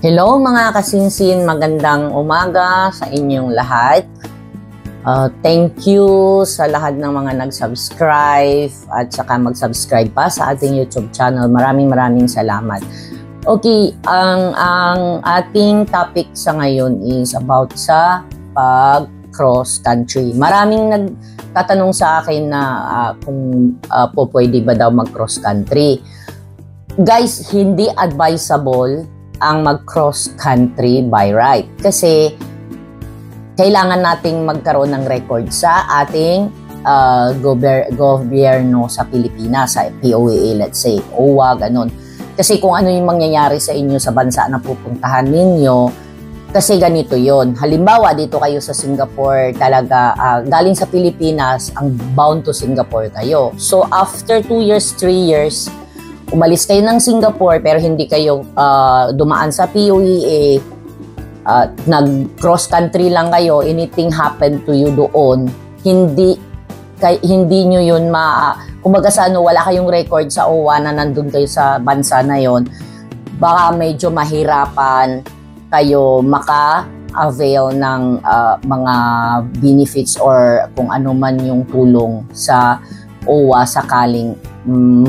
Hello mga kasinsin, magandang umaga sa inyong lahat. Thank you sa lahat ng mga nag-subscribe at saka mag-subscribe pa sa ating YouTube channel. Maraming salamat. Okay, ang ating topic sa ngayon is about sa pag-cross country. Maraming nagtatanong sa akin na kung pwede ba daw mag-cross country. Guys, hindi advisable ang mag-cross country by right. Kasi kailangan nating magkaroon ng record sa ating gobyerno sa Pilipinas, sa POAA, let's say, OWA, ganun. Kasi kung ano yung mangyayari sa inyo sa bansa na pupuntahan ninyo, kasi ganito yon. Halimbawa, dito kayo sa Singapore, talaga, galing sa Pilipinas, ang bound to Singapore kayo. So, after 2 years, 3 years, umalis kayo ng Singapore pero hindi kayo dumaan sa POAA, nag-cross country lang kayo, anything happened to you doon, hindi nyo yun kumbaga sa wala kayong record sa OWA na nandun kayo sa bansa na yon, baka medyo mahirapan kayo maka-avail ng mga benefits or kung ano man yung tulong sa OWA sakaling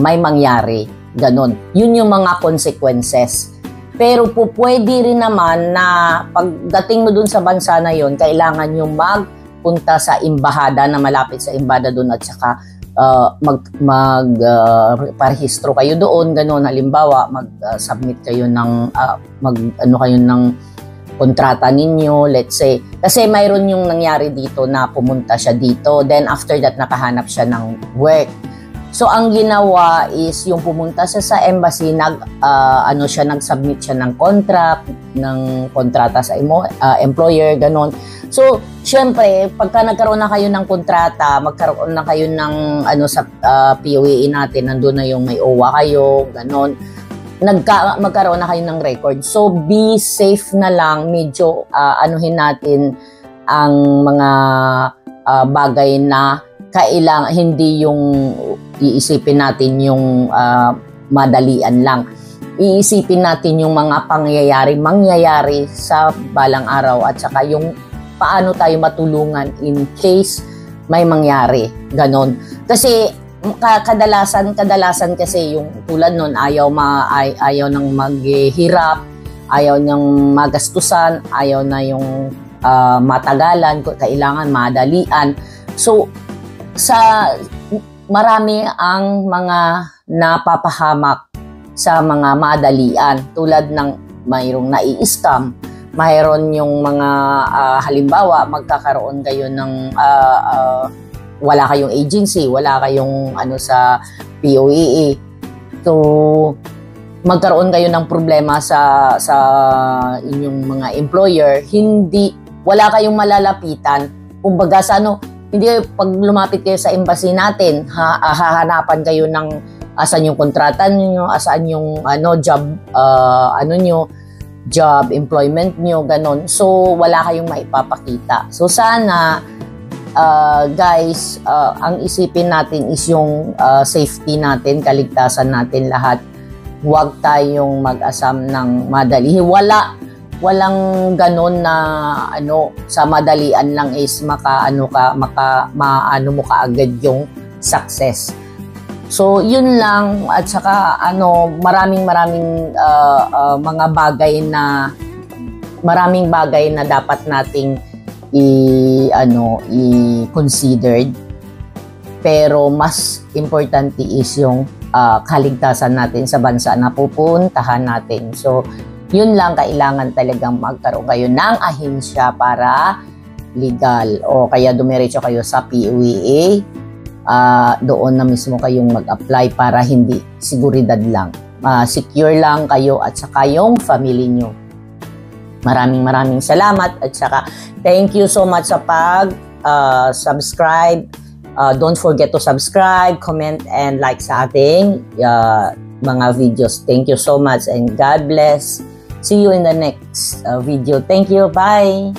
may mangyari. Ganon. Yun yung mga consequences. Pero pwede rin naman na pagdating mo dun sa bansa na yon, kailangan yung magpunta sa embahada na malapit sa embahada dun at saka parehistro kayo doon. Ganon. Halimbawa, mag-submit kayo ng kayo ng kontrata ninyo, let's say. Kasi mayroon yung nangyari dito na pumunta siya dito. Then after that, nakahanap siya ng work. So, ang ginawa is yung pumunta siya sa embassy, nag-submit siya ng kontrata sa employer, ganon. So, syempre, pagka nagkaroon na kayo ng kontrata, magkaroon na kayo ng sa POAA natin, nandun na yung may OWA kayo, ganon. Magkaroon na kayo ng record. So, be safe na lang, medyo anuhin natin ang mga bagay na kailangan, hindi yung iisipin natin yung madalian lang. Iisipin natin yung mga mangyayari sa balang araw at saka yung paano tayo matulungan in case may mangyari. Ganon. Kasi kadalasan kasi yung tulad nun, ayaw nang maghihirap, ayaw nang magastusan, ayaw na yung matagalan, kailangan madalian. So, marami ang mga napapahamak sa mga madalian, tulad ng mayroong nai-scam, mayroon yung mga halimbawa magkakaroon kayo ng wala kayong agency, wala kayong sa POAA. So magkaroon kayo ng problema sa inyong mga employer, wala kayong malalapitan. Kumbaga sa hindi pag lumapit kayo sa embassy natin, hahanapan kayo ng asan yung kontrata niyo, asan yung job employment niyo, ganon. So wala kayong maipapakita. So sana guys, ang isipin natin is yung safety natin, kaligtasan natin lahat. Huwag tayong mag-asam ng madali. Walang ganon na sa madalian lang is maano mo kaagad yung success. So yun lang, at saka maraming mga bagay na dapat nating i-considered, pero mas importante is yung kaligtasan natin sa bansa na pupuntahan natin. So yun lang, kailangan talagang magkaroon kayo ng ahensya para legal, o kaya dumiretso kayo sa POAA, doon na mismo kayong mag-apply para hindi seguridad lang. Secure lang kayo at saka yung family nyo. Maraming salamat at saka thank you so much sa pag-subscribe. Don't forget to subscribe, comment, and like sa ating mga videos. Thank you so much and God bless. See you in the next video. Thank you. Bye.